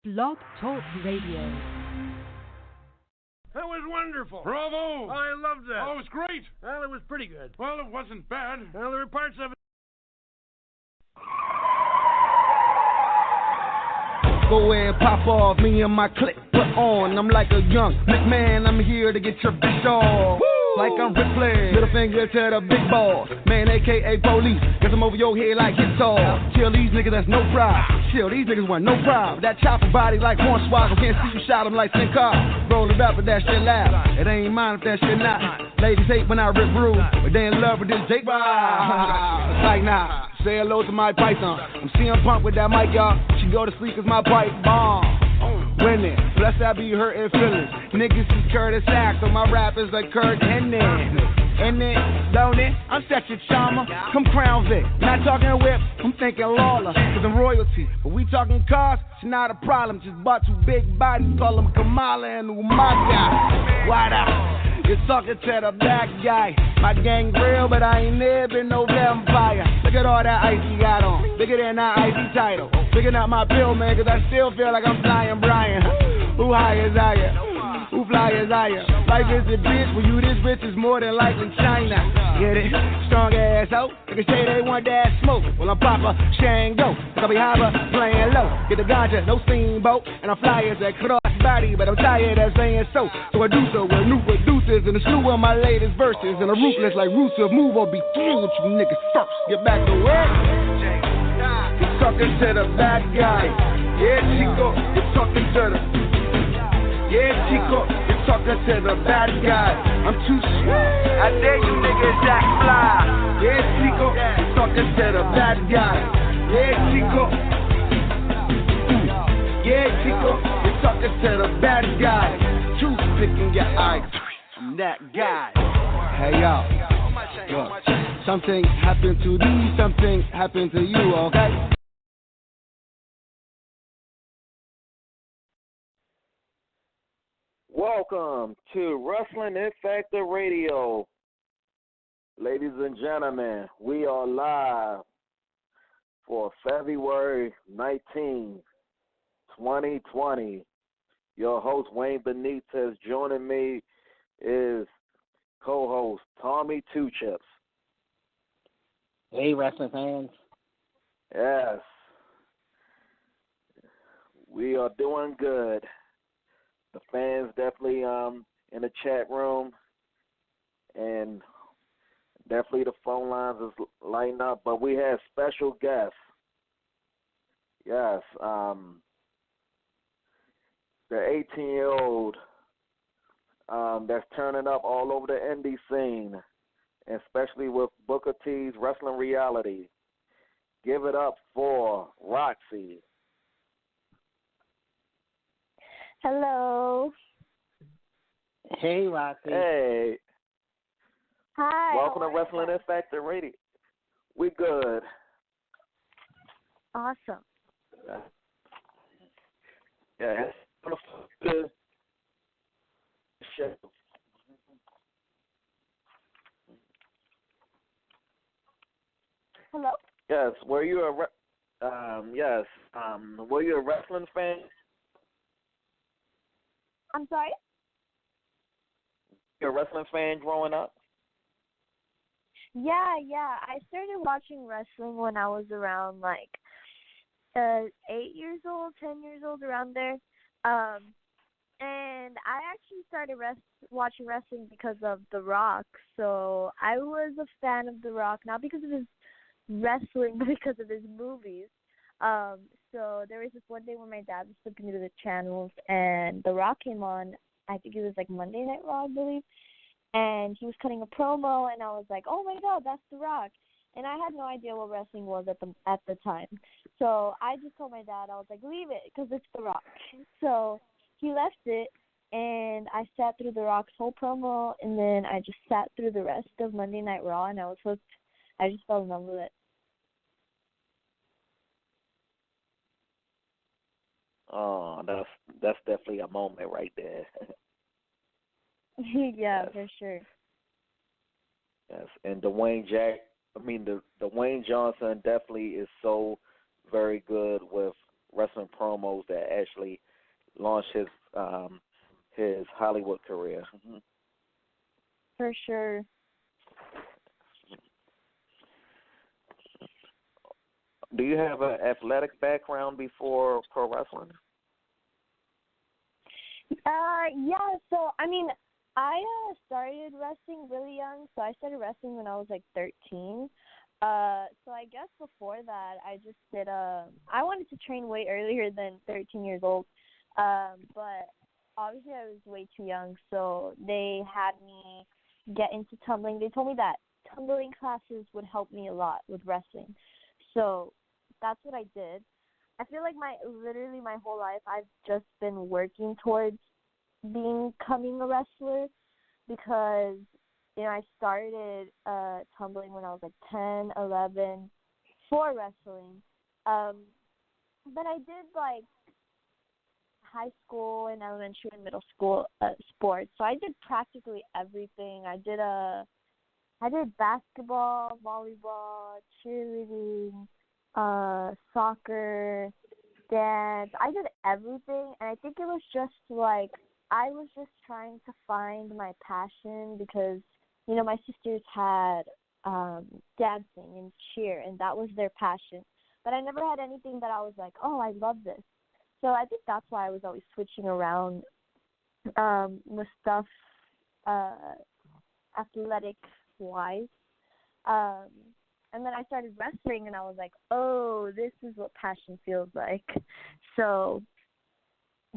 Blog Talk Radio. That was wonderful. Bravo! I loved that. Oh, it was great. Well, it was pretty good. Well, it wasn't bad. Well, there were parts of it. Go ahead, pop off, me and my clique put on. I'm like a young McMahon, I'm here to get your bitch off. Like I'm Ric Flair, little finger to the big balls. Man, a.k.a. police, get them over your head like guitar. Kill these niggas, that's no problem. Chill, these niggas want no problem. That chopper body like Hornswoggle, can't see you shot him like Sin Car. Roll it up, but that shit loud. It ain't mine if that shit not. Ladies hate when I rip rude, but they in love with this Jake. It's like nah. Say hello to my python. I'm CM Punk with that mic, y'all. She go to sleep cause my pipe bomb. Winning, plus I be hurting feelings. Niggas is Curtis Axel, my rap is like Kurt Hennig. And then, don't it? I'm such a charmer. Come Crown Vic. Not talking whip, I'm thinking Lawler. Cause I'm royalty. But we talking cars, it's not a problem. Just bought two big bodies, call them Kamala and Umaga. Wide out. You're talking to the bad guy. My gang real, but I ain't never been no vampire. Look at all that ice he got on. Bigger than that icy title. Picking up my pill, man, cause I still feel like I'm flying Brian. Who high is higher? Who fly is higher? Life is a bitch, when you this rich is more than likely China. Get it? Strong ass hoe. They can say they want that smoke. Well, I'm Papa Shango. I'll be higher, playing low. Get the ganja, no steamboat. And I'm fly as a cross body, but I'm tired of saying so. So I do so with new producers and a slew of my latest verses. And a ruthless like Rusev move or be through with you niggas first. Get back to work. You're talking to the bad guy. Yeah, Chico, you're talking to the... Yeah, Chico, you're talking to the bad guy. I'm too sweet. I dare you niggas act fly. Yeah, Chico, you're talking to the bad guy. Yeah, Chico. Yeah, Chico, you're talking to the bad guy. Toothpick in your eye. I'm that guy. Hey, yo. Look, something happened to thee, something happened to you, okay? Welcome to Wrestling Hit Factor Radio. Ladies and gentlemen, we are live for February 19, 2020. Your host, Wayne Benitez. Joining me is co-host Tommy Two Chips. Hey, wrestling fans. Yes. We are doing good. The fans definitely in the chat room, and definitely the phone lines is lighting up. But we have special guests. Yes, the 18-year-old that's turning up all over the indie scene, especially with Booker T's Wrestling Reality. Give it up for Roxi. Hello. Hey, Roxy. Hey. Hi. Welcome to Wrestling Hit Factor Radio. We good. Awesome. Yeah. Good. Hello. Yes. Were you a were you a wrestling fan? I'm sorry? You a wrestling fan growing up? Yeah. I started watching wrestling when I was around 8 years old, 10 years old, around there. And I actually started watching wrestling because of The Rock. So I was a fan of The Rock, not because of his wrestling, but because of his movies. So there was this one day when my dad was flipping through the channels, and The Rock came on. I think it was Monday Night Raw, I believe. And he was cutting a promo, and I was like, oh, my God, that's The Rock. And I had no idea what wrestling was at the time. So I just told my dad, I was like, leave it, because it's The Rock. So he left it, and I sat through The Rock's whole promo, and then I just sat through the rest of Monday Night Raw, and I was hooked. I just fell in love with it. Oh, that's definitely a moment right there. Yeah, yes. for sure. Yes, and Dwayne Johnson definitely is so very good with wrestling promos that actually launched his Hollywood career. For sure. Do you have an athletic background before pro wrestling? Yeah, so, I mean, I started wrestling really young, so I started wrestling when I was, like, 13. So I guess before that, I just did, I wanted to train way earlier than 13 years old, but obviously I was way too young, so they had me get into tumbling. They told me that tumbling classes would help me a lot with wrestling, so that's what I did. I feel like literally my whole life I've just been working towards becoming a wrestler because, you know, I started tumbling when I was like 10, 11 for wrestling. But I did like high school and elementary and middle school sports. So I did practically everything. I did basketball, volleyball, cheerleading, soccer, dance. I did everything, and I think it was just like I was just trying to find my passion because, you know, my sisters had dancing and cheer, and that was their passion. But I never had anything that I was like, oh, I love this. So I think that's why I was always switching around with stuff athletic-wise. And then I started wrestling, and I was like, oh, this is what passion feels like. So,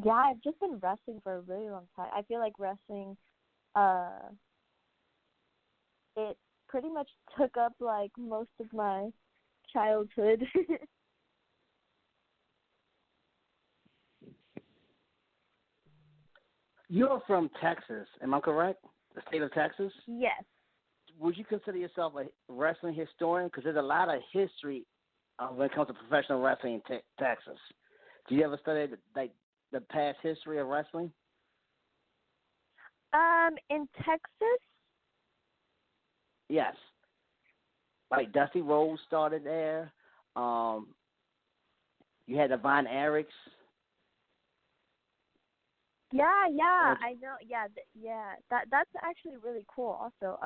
yeah, I've just been wrestling for a really long time. I feel like wrestling, it pretty much took up, like, most of my childhood. You're from Texas, am I correct? The state of Texas? Yes. Would you consider yourself a wrestling historian? Because there's a lot of history when it comes to professional wrestling in Texas. Do you ever study the past history of wrestling? In Texas? Yes. Like Dusty Rhodes started there. You had the Von Erichs. Yeah, I know. Yeah, that's actually really cool. Also,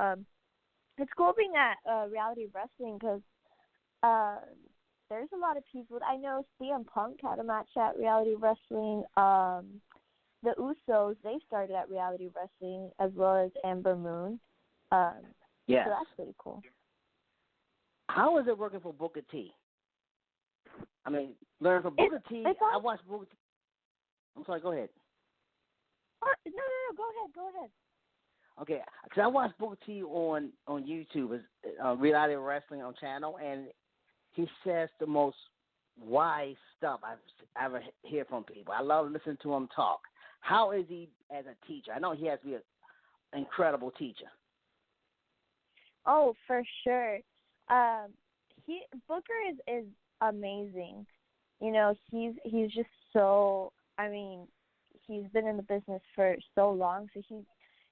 it's cool being at reality wrestling because there's a lot of people. I know CM Punk had a match at reality wrestling. The Usos, they started at reality wrestling as well as Amber Moon. Yes. So that's pretty cool. How is it working for Booker T? I mean, learn from Booker T. I watched Booker T. I'm sorry, go ahead. No, go ahead. Okay, because I watched Booker T on YouTube, reality wrestling on channel, and he says the most wise stuff I've ever hear from people. I love listening to him talk. How is he as a teacher? I know he has to be an incredible teacher. Oh, for sure. Booker is amazing. You know, he's just so. I mean, he's been in the business for so long, so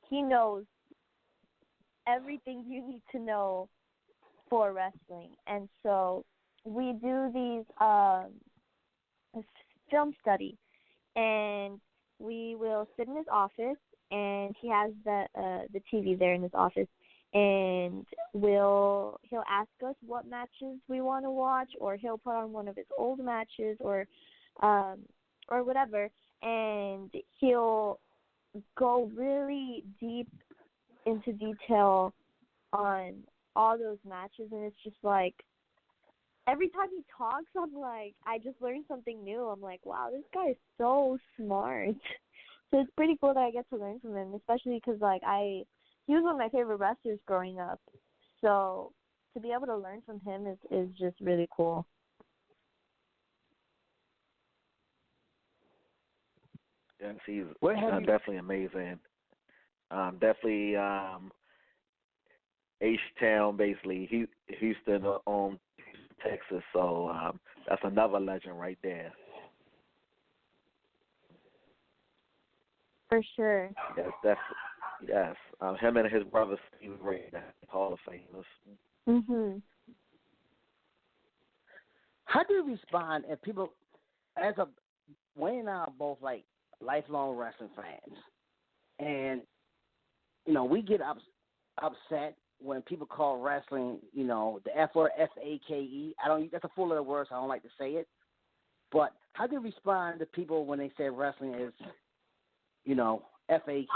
he knows everything you need to know for wrestling. And so we do these film study, and we will sit in his office, and he has the TV there in his office, and he'll ask us what matches we want to watch, or he'll put on one of his old matches, or whatever, and he'll go really deep into detail on all those matches, and it's just like every time he talks, I'm like, I just learned something new. I'm like, wow, this guy is so smart. So it's pretty cool that I get to learn from him, especially because like he was one of my favorite wrestlers growing up. So to be able to learn from him is just really cool. Yes, he's definitely amazing. Definitely H-Town, basically. Houston on Texas, so that's another legend right there. For sure. Yes. Him and his brother Steve Ray, Hall of Famers. Mhm. How do you respond if people? as a Wayne and I are both like lifelong wrestling fans, and we get upset when people call wrestling, the F word, F-A-K-E. That's a full letter word, so I don't like to say it. But how do you respond to people when they say wrestling is, F-A-K-E?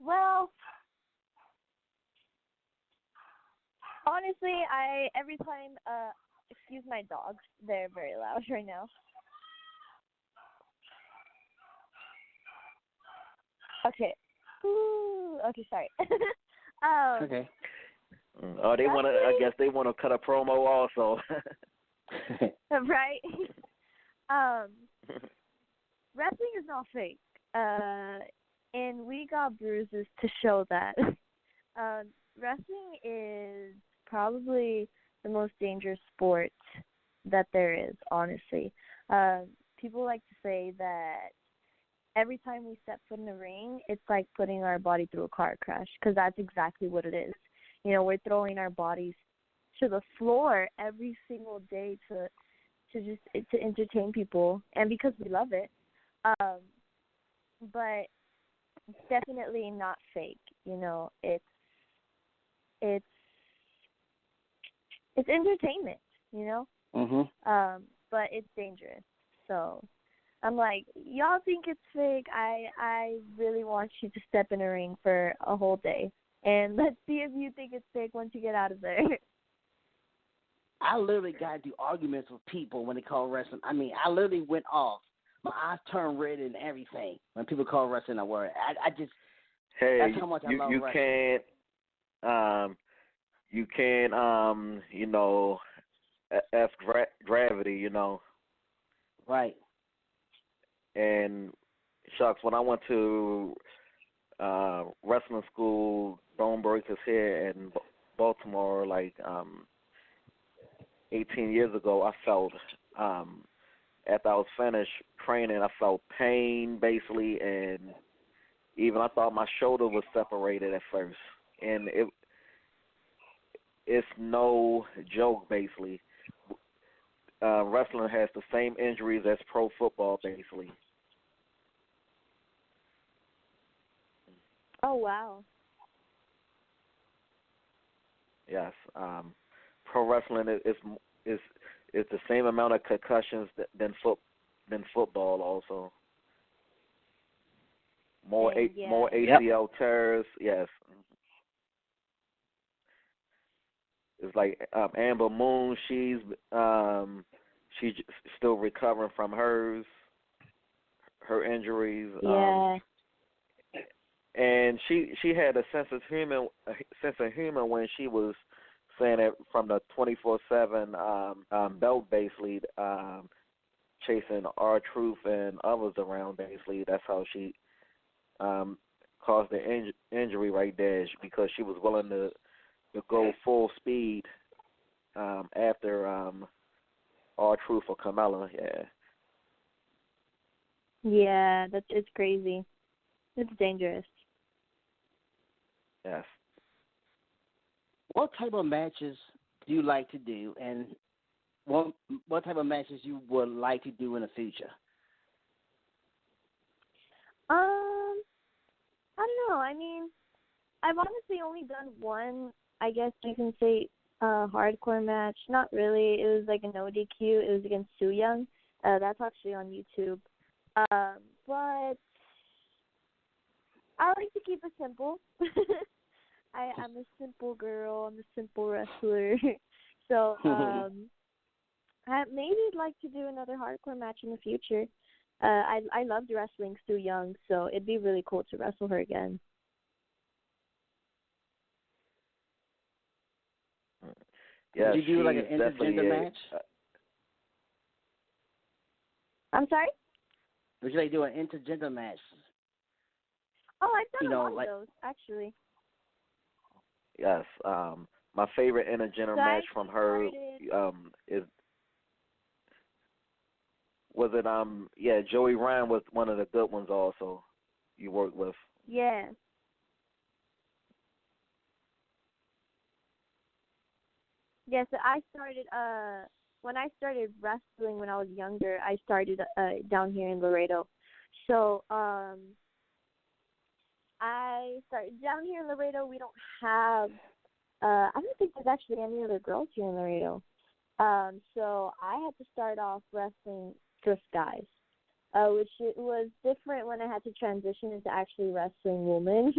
Well, honestly, every time, excuse my dogs, they're very loud right now. Okay. Ooh, okay, sorry. Okay. Oh, they want to. I guess they want to cut a promo also. Right. Wrestling is not fake. And we got bruises to show that. Wrestling is probably the most dangerous sport that there is, honestly. People like to say that every time we step foot in the ring, it's like putting our body through a car crash, because that's exactly what it is. We're throwing our bodies to the floor every single day to entertain people, and because we love it. But definitely not fake. It's entertainment. But it's dangerous. So I'm like, y'all think it's fake? I really want you to step in a ring for a whole day, and let's see if you think it's fake once you get out of there. I literally got into arguments with people when they call wrestling. I mean, I literally went off. My eyes turned red and everything when people call wrestling a word. I just that's how much I love wrestling. You can't F gravity, Right. And shucks, when I went to wrestling school, Bone Breakers here in Baltimore, 18 years ago, I felt after I was finished training, I felt pain basically, and even I thought my shoulder was separated at first, and it's no joke basically. Wrestling has the same injuries as pro football basically. Oh wow. Yes, pro wrestling is the same amount of concussions than football also. More ACL tears. Yes. It's like Amber Moon. She's still recovering from her injuries. Yeah. And she had a sense of humor when she was saying it from the 24/7 belt basically, chasing R-Truth and others around basically. That's how she caused the injury right there, because she was willing to go full speed after R-Truth or Carmella. Yeah, it's crazy. It's dangerous. Yes. What type of matches do you like to do, and what type of matches you would like to do in the future? I don't know. I mean, I've honestly only done one, I guess you can say, hardcore match. Not really. It was like a no DQ. It was against Su Yung. That's actually on YouTube. But I like to keep it simple. I'm a simple girl. I'm a simple wrestler. So I maybe like to do another hardcore match in the future. I loved wrestling Su Yung, so it'd be really cool to wrestle her again. Yeah, Would you do like an intergender match? I'm sorry? Would you like to do an intergender match? Oh, I've done a lot of those, actually. Yes. My favorite intergender match from her Joey Ryan was one of the good ones also you worked with. Yeah. Yeah, so I started when I started wrestling when I was younger, I started down here in Laredo. So, I started down here in Laredo. We don't have I don't think there's actually any other girls here in Laredo. So I had to start off wrestling just guys. Which it was different when I had to transition into actually wrestling women.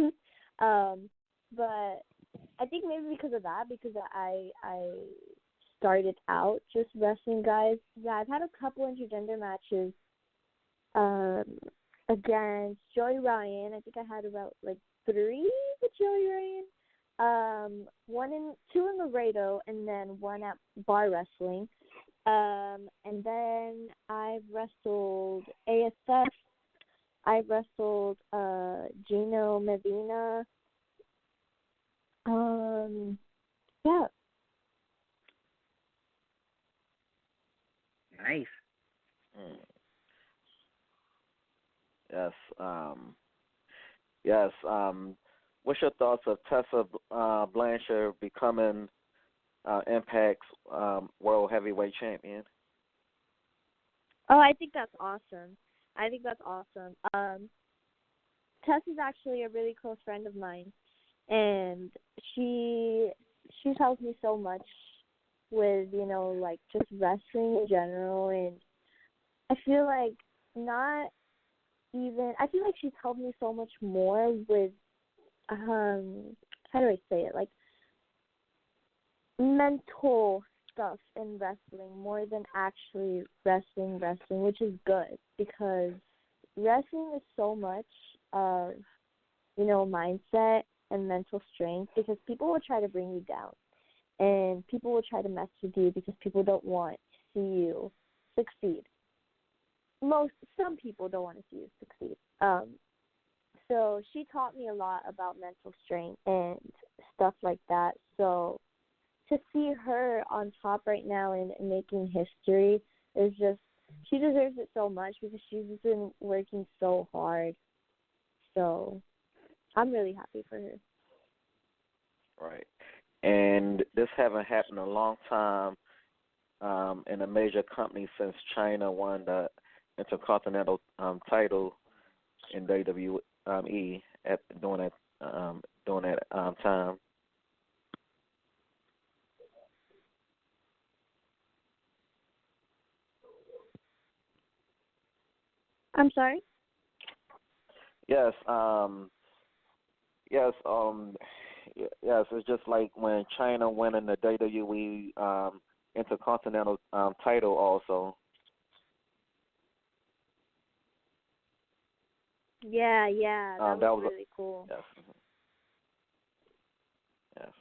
But I think maybe because of that, because I started out just wrestling guys. Yeah, I've had a couple intergender matches against Joey Ryan. I think I had about like 3 with Joey Ryan. Two in Laredo, and then one at bar wrestling. And then I've wrestled ASF. I've wrestled Gino Medina. Yeah. Nice. Yes. Yes. What's your thoughts of Tessa Blanchard becoming Impact's World Heavyweight Champion? Oh, I think that's awesome. Tess is actually a really close friend of mine, and she's helped me so much with, like just wrestling in general, and I feel like she's helped me so much more with how do I say it, like mental stuff in wrestling more than actually wrestling, which is good because wrestling is so much of, mindset and mental strength, because people will try to bring you down and people will try to mess with you because people don't want to see you succeed. Some people don't want to see you succeed. So she taught me a lot about mental strength and stuff like that. So to see her on top right now and making history is just, she deserves it so much because she's been working so hard. So I'm really happy for her. Right. And this haven't happened in a long time in a major company since China won the Intercontinental title in WWE during that time. I'm sorry? Yes. Yes. Yes. It's just like when China winning the WWE Intercontinental title also. Yeah, that was really cool. Yes. Yes.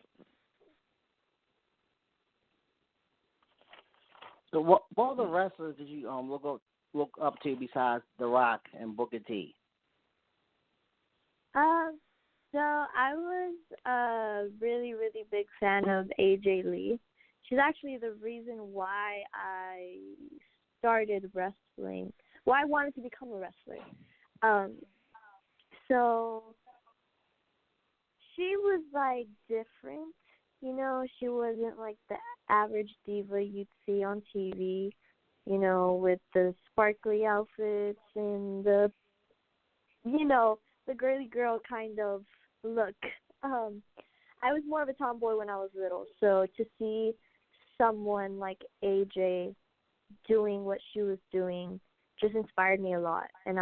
So what other wrestlers did you look up to besides The Rock and Booker T? So I was a really, really big fan of AJ Lee. She's actually the reason why I started wrestling. Why I wanted to become a wrestler. So she was like different, she wasn't like the average diva you'd see on TV, with the sparkly outfits and the girly girl kind of look. I was more of a tomboy when I was little, so to see someone like AJ doing what she was doing just inspired me a lot, and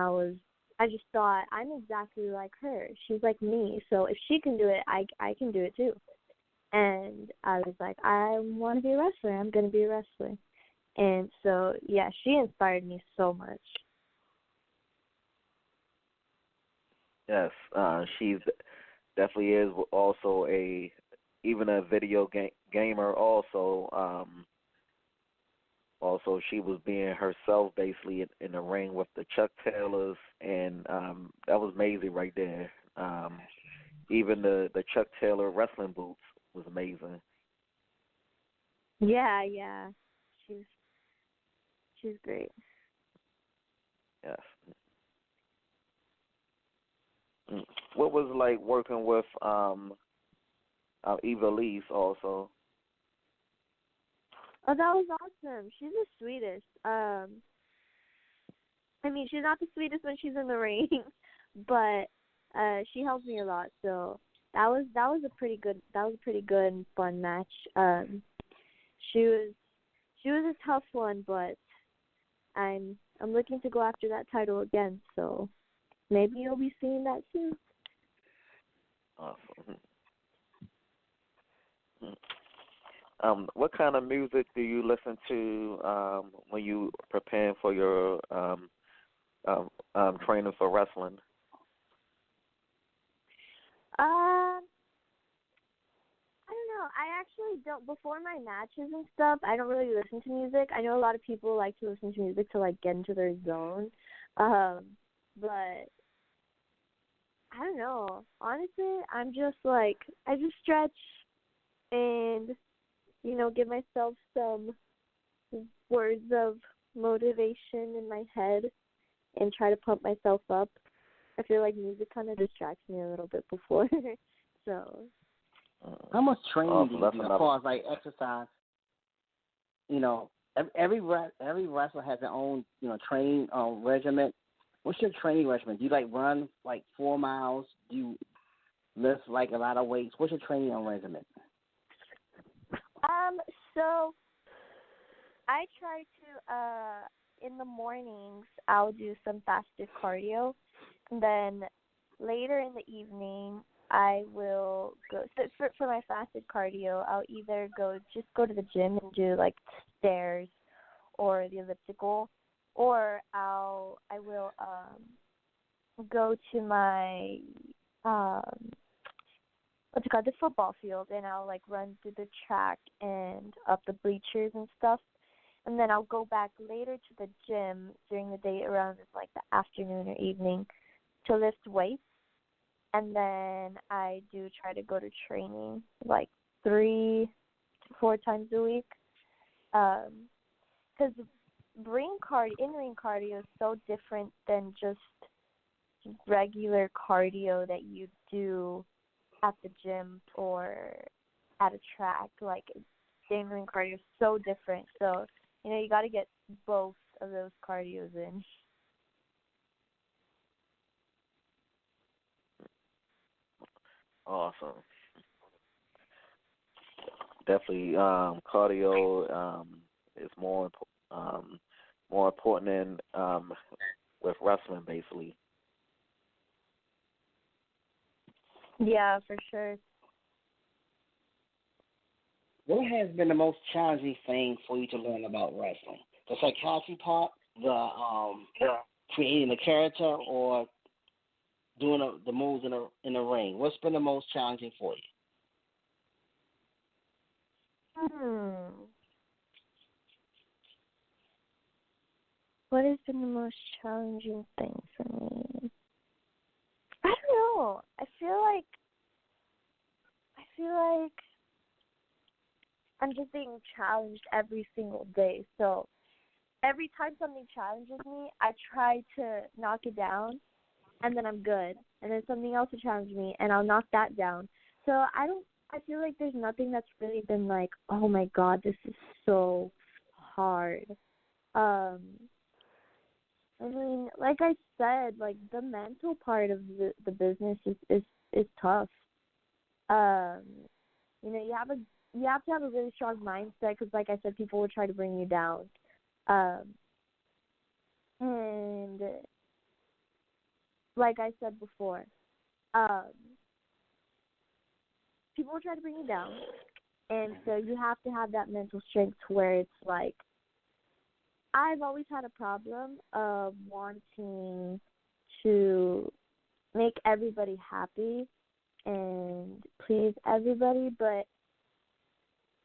I just thought, I'm exactly like her. She's like me, so if she can do it, I can do it too. And I was like, I want to be a wrestler. I'm going to be a wrestler. And so, yeah, she inspired me so much. Yes, she's definitely is also even a video gamer also. Also, she was being herself basically in the ring with the Chuck Taylors, and that was amazing right there. Even the Chuck Taylor wrestling boots was amazing. Yeah, she's great. Yes. What was it like working with Eva Lise also? Oh, that was awesome. She's the sweetest. I mean, she's not the sweetest when she's in the ring, but she helped me a lot. So that was a pretty good and fun match. She was a tough one, but I'm looking to go after that title again. So maybe you'll be seeing that soon. Awesome. What kind of music do you listen to when you preparing for your training for wrestling? I don't know. I actually don't. Before my matches and stuff, I don't really listen to music. I know a lot of people like to listen to music to like get into their zone, but I don't know. Honestly, I'm just like I just stretch and give myself some words of motivation in my head and try to pump myself up. I feel like music kind of distracts me a little bit before, so. How much training do you that's do as another. far as like exercise? Every wrestler has their own training regimen. What's your training regimen? Do you like run like 4 miles? Do you lift like a lot of weights? What's your training regimen? So I try to in the mornings I'll do some fasted cardio, and then later in the evening I will go. So for my fasted cardio, I'll either go to the gym and do like stairs or the elliptical, or I will go to my what's it called, the football field, and I'll like run through the track and up the bleachers and stuff. And then I'll go back later to the gym during the day around like the afternoon or evening to lift weights. And then I do try to go to training like 3 to 4 times a week. Because in-ring cardio is so different than just regular cardio that you do at the gym or at a track. Like, in-ring cardio is so different. So, you got to get both of those cardios in. Awesome. Definitely, cardio is more important than with wrestling, basically. Yeah, for sure. What has been the most challenging thing for you to learn about wrestling? The psychology part, the creating the character, or doing the moves in the ring? What's been the most challenging for you? What has been the most challenging thing for me? I don't know. I feel like I'm just being challenged every single day. So every time something challenges me, I try to knock it down, and then I'm good. And then something else will challenge me, and I'll knock that down. So I feel like there's nothing that's really been like, oh my God, this is so hard. I mean, like I said, like the mental part of the business is tough. You have to have a really strong mindset because, like I said, people will try to bring you down. And like I said before, people will try to bring you down. And so you have to have that mental strength to where it's like, I've always had a problem of wanting to make everybody happy and please everybody, but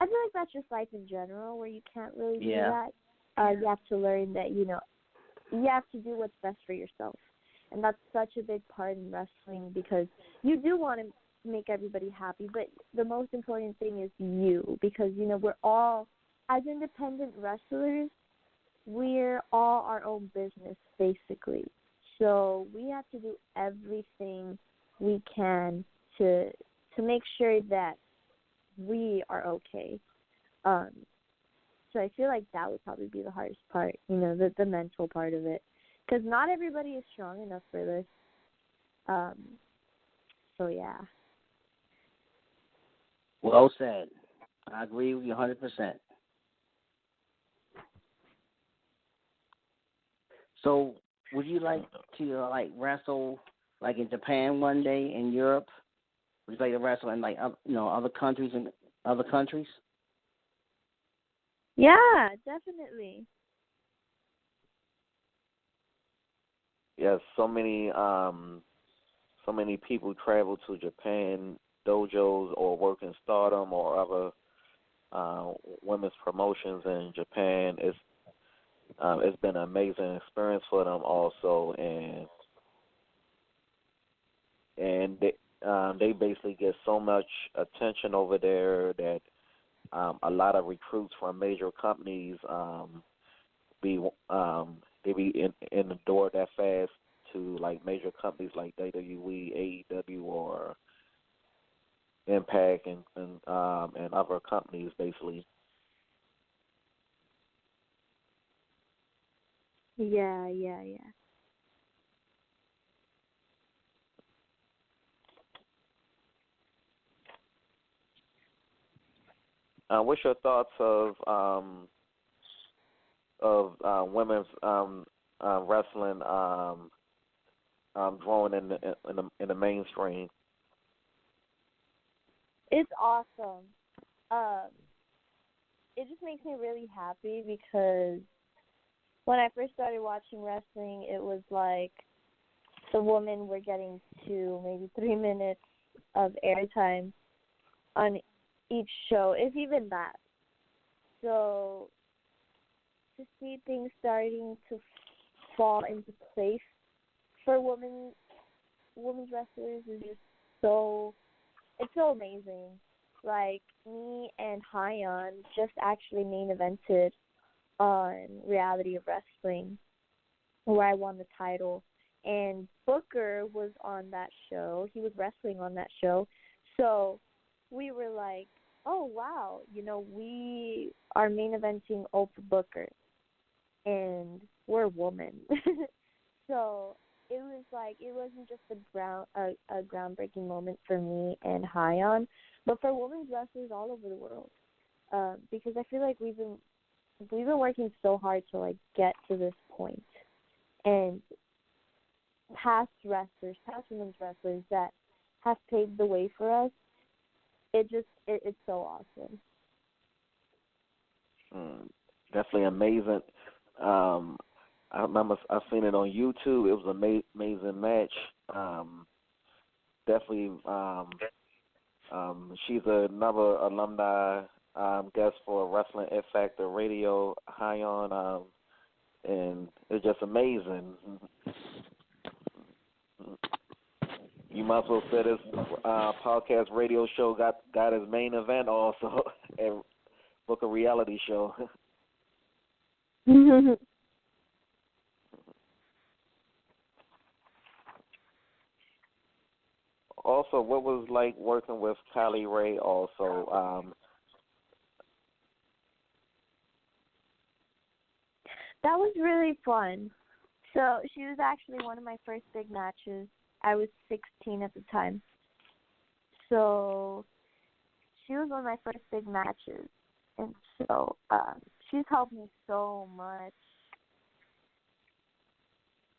I feel like that's just life in general where you can't really do that. You have to learn that, you have to do what's best for yourself. And that's such a big part in wrestling because you do want to make everybody happy, but the most important thing is you because, we're all, as independent wrestlers, we're all our own business, basically. So we have to do everything we can to make sure that we are okay. So I feel like that would probably be the hardest part, the mental part of it. Because not everybody is strong enough for this. So, yeah. Well said. I agree with you 100%. So, would you like to wrestle in Japan one day, in Europe? Would you like to wrestle in other countries and other countries? Yeah, definitely. Yes, so many people travel to Japan dojos or work in Stardom or other women's promotions in Japan. It's been an amazing experience for them also, and they basically get so much attention over there that a lot of recruits from major companies be in the door that fast to major companies like WWE, AEW, or Impact, and other companies basically. Yeah. What's your thoughts of women's wrestling growing in the mainstream? It's awesome. It just makes me really happy because when I first started watching wrestling, it was like the women were getting 2, maybe 3 minutes of airtime on each show, if even that. So to see things starting to fall into place for women's wrestlers is just it's so amazing. Like, me and Hyon just actually main evented on Reality of Wrestling, where I won the title. And Booker was on that show. He was wrestling on that show. So we were like, oh, wow, we are main eventing Oprah Booker, and we're women. So it was it wasn't just a groundbreaking moment for me and Hyon, but for women's wrestlers all over the world. Because I feel like we've been working so hard to get to this point, and past women's wrestlers that have paved the way for us. It's so awesome. Definitely amazing. I remember I've seen it on YouTube. It was an amazing match. Definitely, she's another alumni guest for Wrestling X Factor Radio, Hyon, and it's just amazing. You might as well say this podcast radio show got his main event also at book a reality show. Also, what was like working with Kylie Ray also? That was really fun. So she was actually one of my first big matches. I was 16 at the time. So she was one of my first big matches. And so she's helped me so much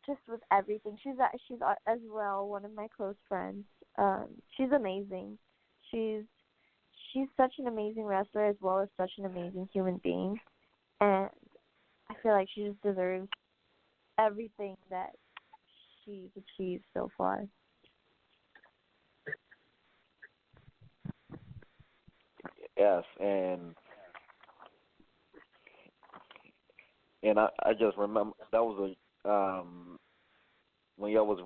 just with everything. She's as well one of my close friends. She's amazing. She's such an amazing wrestler as well as such an amazing human being. And I feel like she just deserves everything that she's achieved so far. Yes, and I just remember that was when y'all was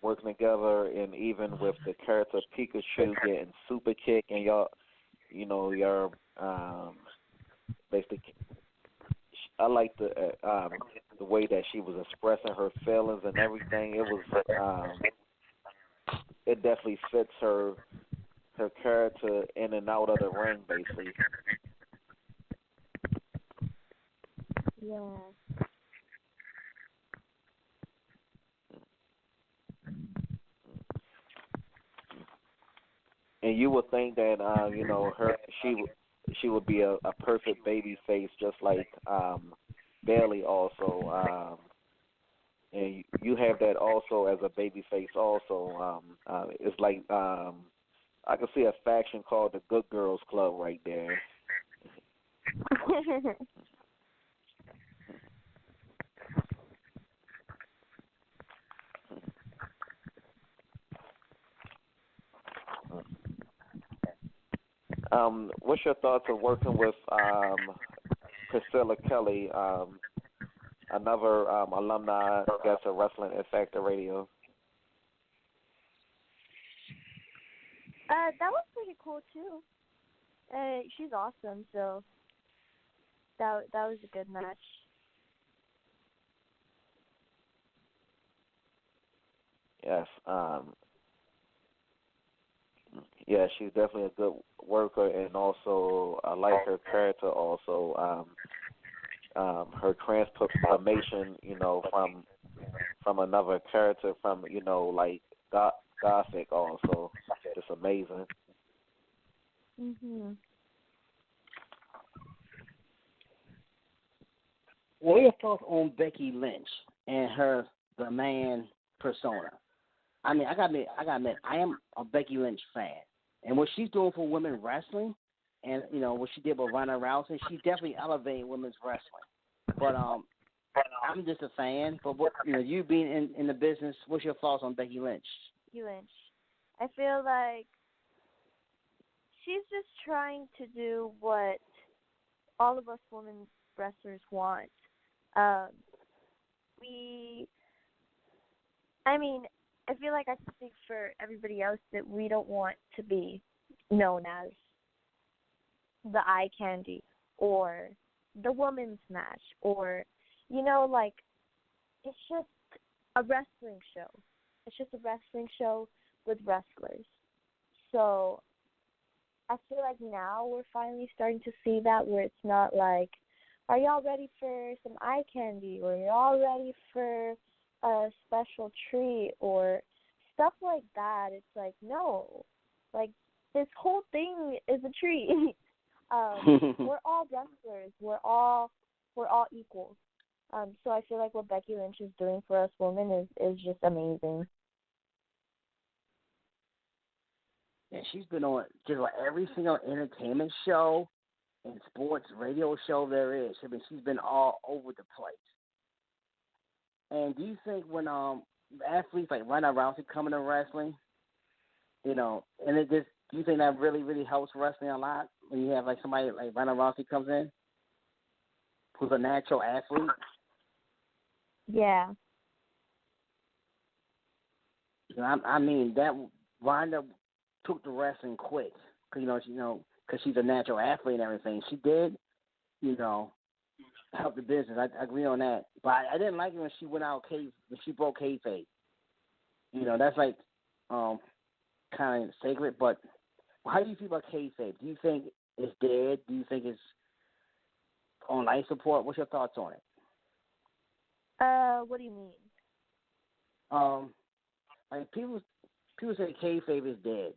working together, and even with the character Pikachu getting super kick, and y'all basically, I like the way that she was expressing her feelings and everything. It was it definitely fits her character in and out of the ring, basically. Yeah. And you would think that she would be a perfect baby face, just like Bailey also. And you have that also as a baby face also. It's like I can see a faction called the Good Girls Club right there. What's your thoughts of working with Priscilla Kelly, another alumni guest of Wrestling at Factor Radio? That was pretty cool too. She's awesome, so that was a good match. Yes. Yeah, she's definitely a good worker, and also I like her character. Also, her transformation, from another character, from like Gothic, also, just amazing. Mhm. What are your thoughts on Becky Lynch and the man persona? I mean, I gotta admit, I am a Becky Lynch fan, and what she's doing for women wrestling, and what she did with Ronda Rousey, she definitely elevated women's wrestling. But I'm just a fan. But what you being in the business, what's your thoughts on Becky Lynch? Becky Lynch. I feel like she's just trying to do what all of us women wrestlers want. I feel like I can speak for everybody else that we don't want to be known as the eye candy or the women's match, or it's just a wrestling show. It's just a wrestling show with wrestlers. So I feel like now we're finally starting to see that, where it's not like, are y'all ready for some eye candy, or y'all ready for a special treat or stuff like that. It's like, no, like this whole thing is a treat. We're all wrestlers. We're all equal. So I feel like what Becky Lynch is doing for us women is just amazing. And she's been on just like every single entertainment show and sports radio show there is. I mean, she's been all over the place. And do you think when athletes like Ronda Rousey come into wrestling, and it just, do you think that really, really helps wrestling a lot when you have like somebody like Ronda Rousey comes in, who's a natural athlete? Yeah. I mean that Ronda took the wrestling quick because because she's a natural athlete and everything. She did, help the business. I agree on that. But I didn't like it when she went out when she broke kayfabe. That's like kind of sacred. But how do you feel about kayfabe? Do you think it's dead? Do you think it's on life support? What's your thoughts on it? What do you mean? Like people say kayfabe is dead.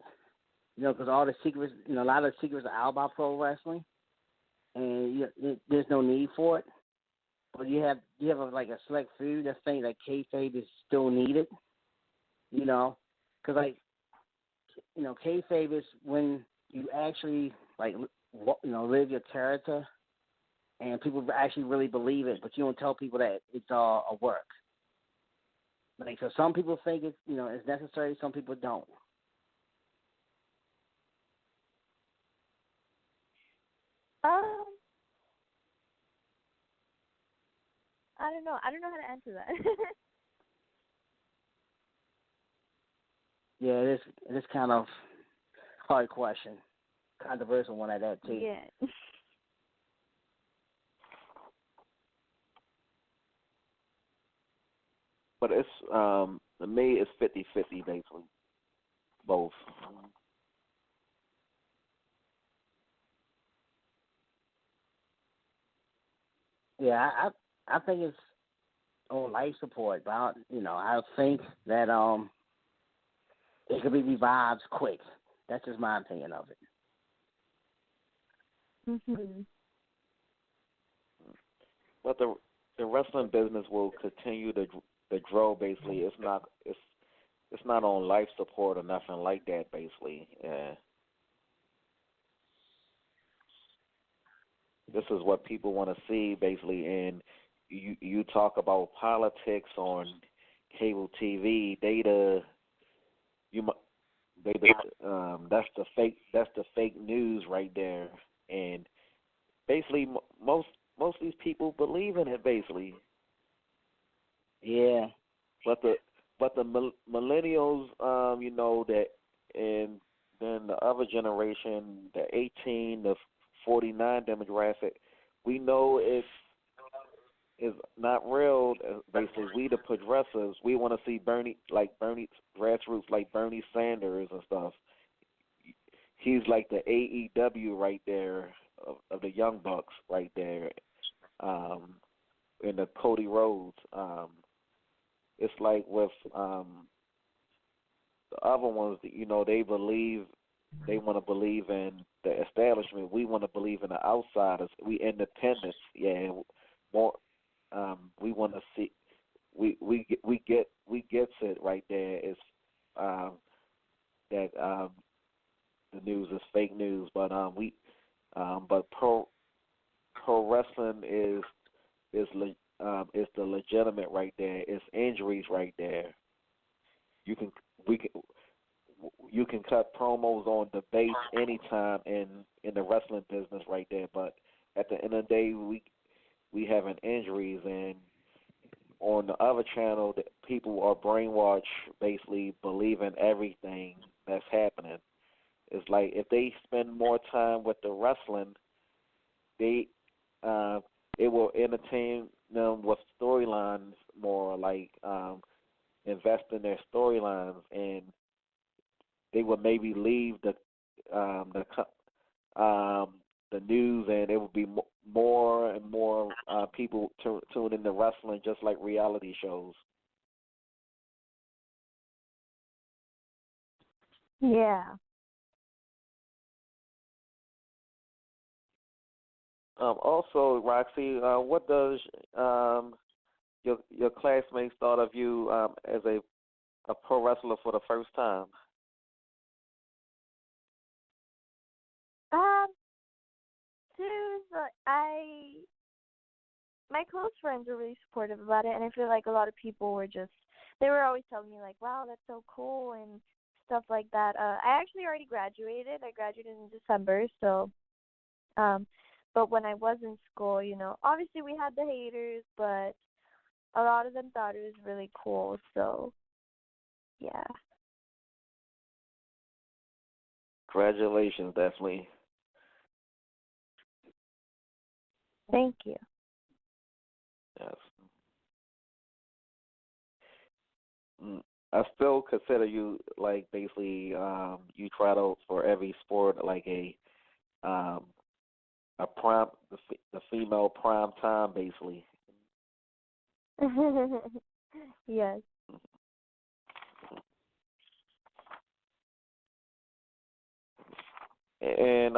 Because all the secrets, a lot of the secrets are out about pro wrestling, and there's no need for it. But you have like a select few that think that kayfabe is still needed. Because kayfabe is when you actually live your character, and people actually really believe it, but you don't tell people that it's all a work. Like, so some people think it's it's necessary, some people don't. I don't know. I don't know how to answer that. Yeah, it is kind of hard question, controversial one at that too. Yeah. But it's to me it's 50-50 basically, both. Yeah, I think it's on life support, but I think that it could be revived quick. That's just my opinion of it. Mhm. But the wrestling business will continue to grow. Basically, it's not on life support or nothing like that. Basically, this is what people want to see. Basically, and you talk about politics on cable TV. That's the fake news right there. And basically, most of these people believe in it. Basically, Yeah. but the millennials, that, and then the other generation, the 18 to 49 demographic, we know it's not real. Basically, we the progressives, we want to see Bernie grassroots like Bernie Sanders and stuff. He's like the AEW right there of the Young Bucks right there, in the Cody Rhodes. It's like with the other ones, they want to believe in the establishment. We want to believe in the outsiders. We independents, yeah. More, we want to see. We gets it right there. It's that the news is fake news, but but pro wrestling is the legitimate right there. It's injuries right there. You can cut promos on debates anytime in the wrestling business right there, but at the end of the day, we having injuries, and on the other channel, people are brainwashed, basically believing everything that's happening. It's like if they spend more time with the wrestling, it will entertain them with storylines more, like invest in their storylines, and they would maybe leave the news, and it would be more and more people tune into wrestling, just like reality shows. Yeah. Also, Roxy, what does your classmates thought of you as a pro wrestler for the first time? Seriously, my close friends were really supportive about it, and I feel like a lot of people they were always telling me like, wow, that's so cool and stuff like that. I actually already graduated. I graduated in December, so, but when I was in school, obviously we had the haters, but a lot of them thought it was really cool, so, yeah. Congratulations, definitely. Thank you. Yes. I still consider you like basically you try to for every sport like a prime the female prime time basically. Yes. And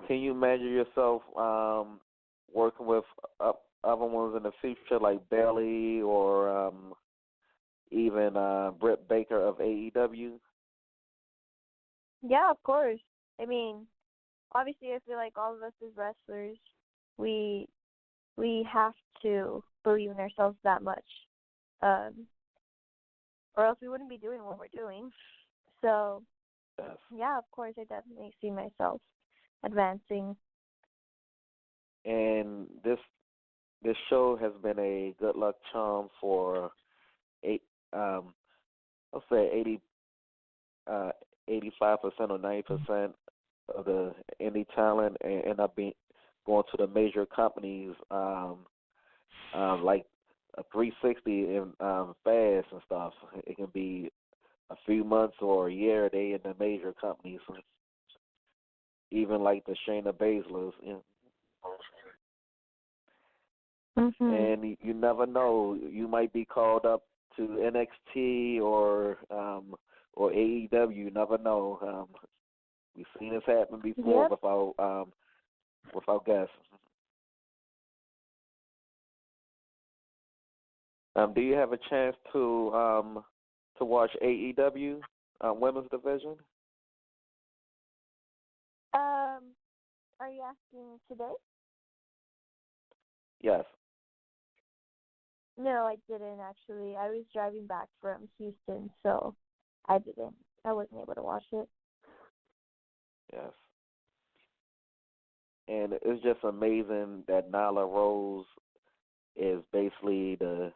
can you imagine yourself working with other ones in the future, like Bailey or even Britt Baker of AEW? Yeah, of course. I mean, obviously, I feel like all of us as wrestlers, we have to believe in ourselves that much, or else we wouldn't be doing what we're doing. So, Yes. yeah, of course, I definitely see myself advancing. And this show has been a good luck charm for I'll say 85% or 90% of the indie talent end up going to the major companies, like a 360 and fast and stuff. It can be a few months or a year. They in the major companies. even like the Shayna Baszlers. And you never know, you might be called up to NXT or AEW. You never know. We've seen this happen before with our guests. Do you have a chance to watch AEW women's division? Are you asking today? Yes. No, I didn't actually. I was driving back from Houston, so I didn't. I wasn't able to watch it. Yes. And it's just amazing that Nyla Rose is basically the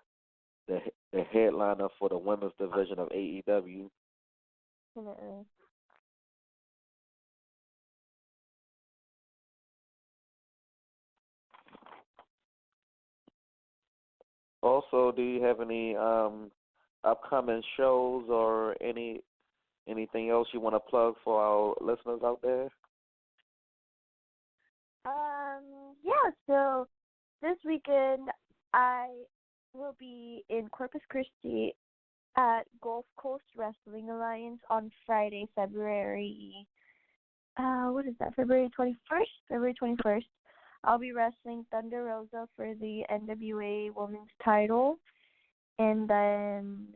headliner for the women's division of AEW. Definitely. Also, do you have any upcoming shows or anything else you want to plug for our listeners out there? Yeah, so this weekend I will be in Corpus Christi at Gulf Coast Wrestling Alliance on Friday, February, February 21st? February 21st. I'll be wrestling Thunder Rosa for the NWA Women's title. And then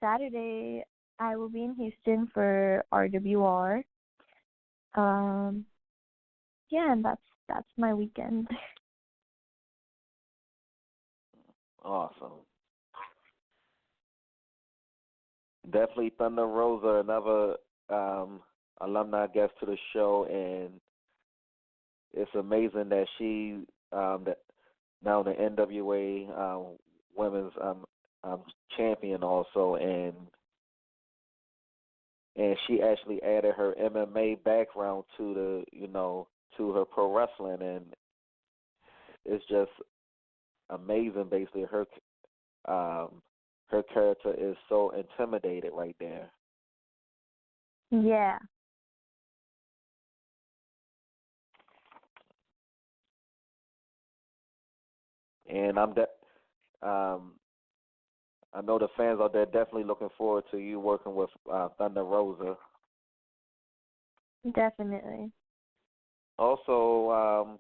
Saturday, I will be in Houston for RWR. Yeah, and that's my weekend. Awesome. Definitely Thunder Rosa, another alumni guest to the show, and it's amazing that she that now the NWA women's champion also, and she actually added her MMA background to to her pro wrestling, and it's just amazing. Basically, her character is so intimidated right there. Yeah. And I know the fans out there definitely looking forward to you working with Thunder Rosa. Definitely. Also,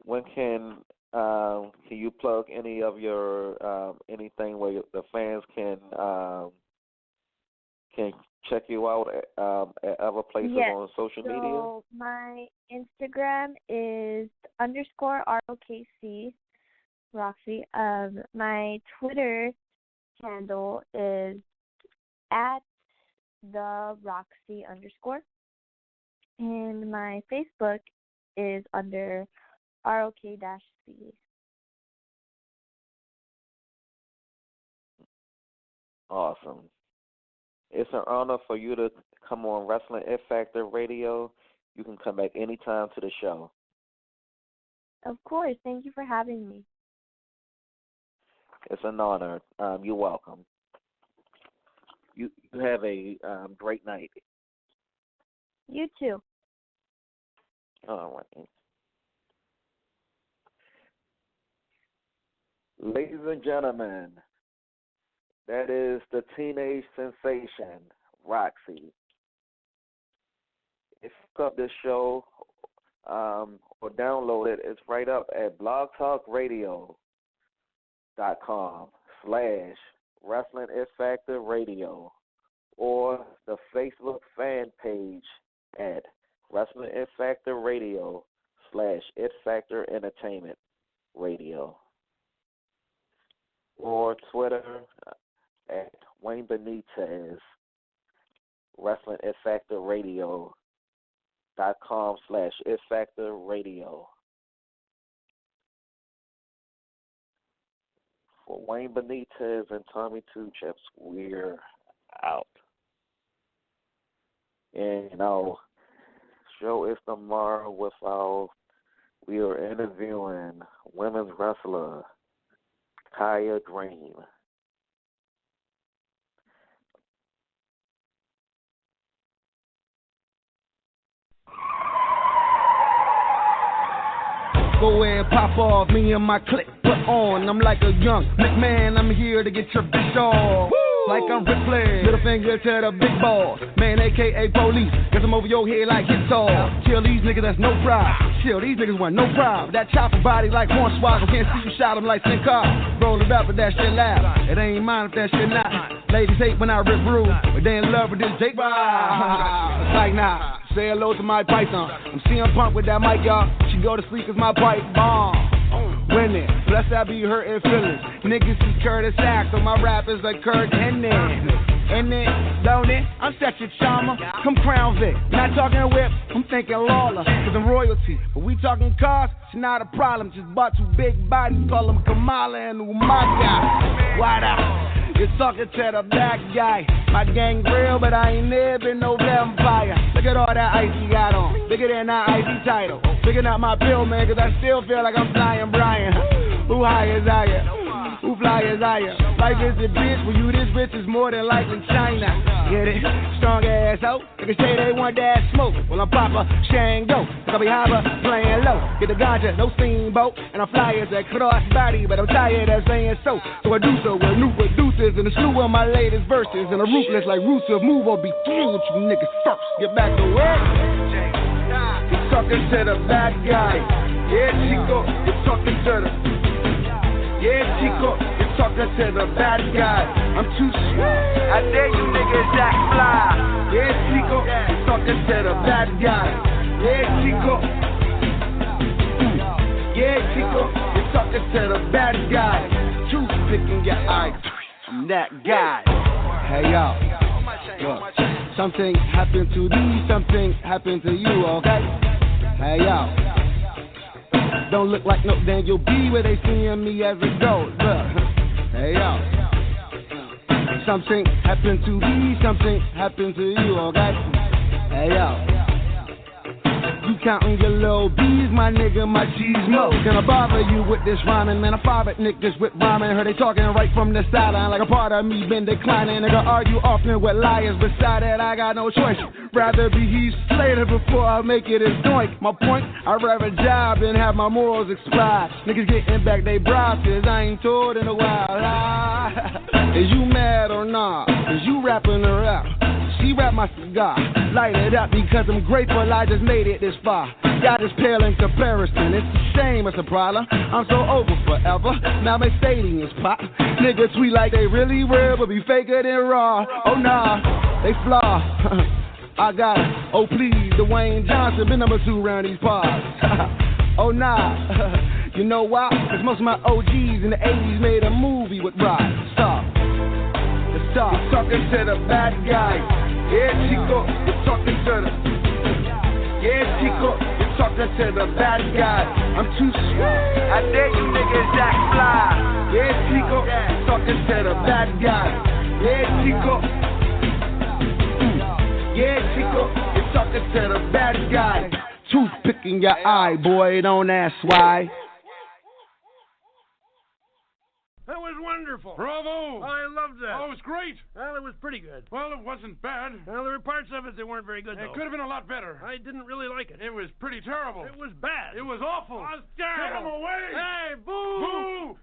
when can you plug any of your anything where the fans can check you out at other places on social media? So my Instagram is _ROKC, Roxy. My Twitter handle is @the Roxy_, and my Facebook is under ROK-C. Awesome. It's an honor for you to come on Wrestling It Factor Radio. You can come back anytime to the show. Of course. Thank you for having me. It's an honor. You're welcome. You have a great night. You too. All right. Ladies and gentlemen, that is the teenage sensation, Roxy. If you look up this show or download it, it's right up at blogtalkradio.com/Wrestling It Factor Radio, or the Facebook fan page at Wrestling It Factor Radio /It Factor Entertainment Radio, or Twitter at Wayne Benitez, Wrestling It Factor Radio.com/It Factor Radio. For Wayne Benitez and Tommy Two Chips, we're out. And our show is tomorrow we are interviewing women's wrestler Kaya Green. Go ahead, pop off, me and my clique put on. I'm like a young McMahon, I'm here to get your bitch off. Like I'm Ripley, little finger to the big balls. Man, aka police, cause I'm over your head like hits off. Kill these niggas, that's no problem. Chill, these niggas want no problem. That chopper body like Hornswoggle, can't see you shot him like Sin Car. Roll it up, but that shit loud. It ain't mine if that shit not. Ladies hate when I rip rude, but they in love with this Jake. It's like nah. Say hello to my python. I'm CM Punk with that mic, y'all. She go to sleep cause my pipe bomb. Winning, plus I be hurting feelings. Niggas is Curtis Axel, my rap is like Kurt Hennig. And then, don't it? I'm such a charmer. Come Crown Vic. Not talking whip, I'm thinking Lawler. Cause I'm royalty. But we talking cars, it's not a problem. Just bought two big bodies, call them Kamala and Umaga. Why not? You're talking to the bad guy. My gang real, but I ain't never been no vampire. Look at all that ice he got on. Bigger than that icy title. Bigger than my pill, man, cause I still feel like I'm flying Brian. Who high is higher? Who fly is higher? Life is a bitch, when you this bitch is more than likely China. Get it? Strong ass hoe. They can say they want that smoke. Well, I'm Papa Shango. Cause I be hopper, playing low. Get the ganja, no steamboat. And I'm fly as a cross body, but I'm tired of saying so. So I do so with new producers and a slew of my latest verses. And a ruthless like Rusev move or be through with you niggas first. Get back to work. You're talking to the bad guy. Yeah, Chico, you're talking to the... Yeah, Chico, you're talking to the bad guy. I'm too sweet. I dare you niggas act fly. Yeah, Chico, you're talking to the bad guy. Yeah, Chico. Yeah, Chico, you're talking to the bad guy. Tooth picking your eye. I'm that guy. Hey, y'all. Look, something happened to thee, something happened to you, okay? Hey, y'all. Don't look like no Daniel B where they seeing me as a goat. Look, hey yo, something happened to me, something happened to you, okay? Hey yo, you counting your little B's, my nigga, my G's mo. Can I bother you with this rhyming? Man, I father niggas with rhyming. Heard they talking right from the sideline, like a part of me been declining. Nigga argue often with liars, beside that I got no choice. Rather be Heath Slater before I make it as doink. My point, I'd rather job than have my morals expired. Niggas getting back they bribes, cause I ain't told in a while. Is you mad or not? Is you rapping her out? She wrap my cigar, light it up because I'm grateful I just made it this far. Y'all just pale in comparison, it's a shame, it's a problem. I'm so over forever, now my stadium's pop. Niggas tweet like they really real, but be faker than raw. Oh nah, they flaw. I got it, oh please, Dwayne Johnson, been number 2 round these parts. Oh nah, you know why? Cause most of my OGs in the 80s made a movie with Rock. Stop. Stop talking to the bad guy. Yeah, Chico, you're talking to the... Yeah, Chico, you're talking to the bad guy. I'm too sweet. I dare you niggas act fly. Yeah, Chico, you're talking to the bad guy. Yeah, Chico. Yeah, Chico, you're talking to the bad guy. Tooth picking your eye, boy, don't ask why. That was wonderful. Bravo! I loved that. Oh, it was great. Well, it was pretty good. Well, it wasn't bad. Well, there were parts of it that weren't very good, It though. could have been a lot better. I didn't really like it. It was pretty terrible. It was bad. It was awful. It was Get him terrible. away! Hey, boo! Boo!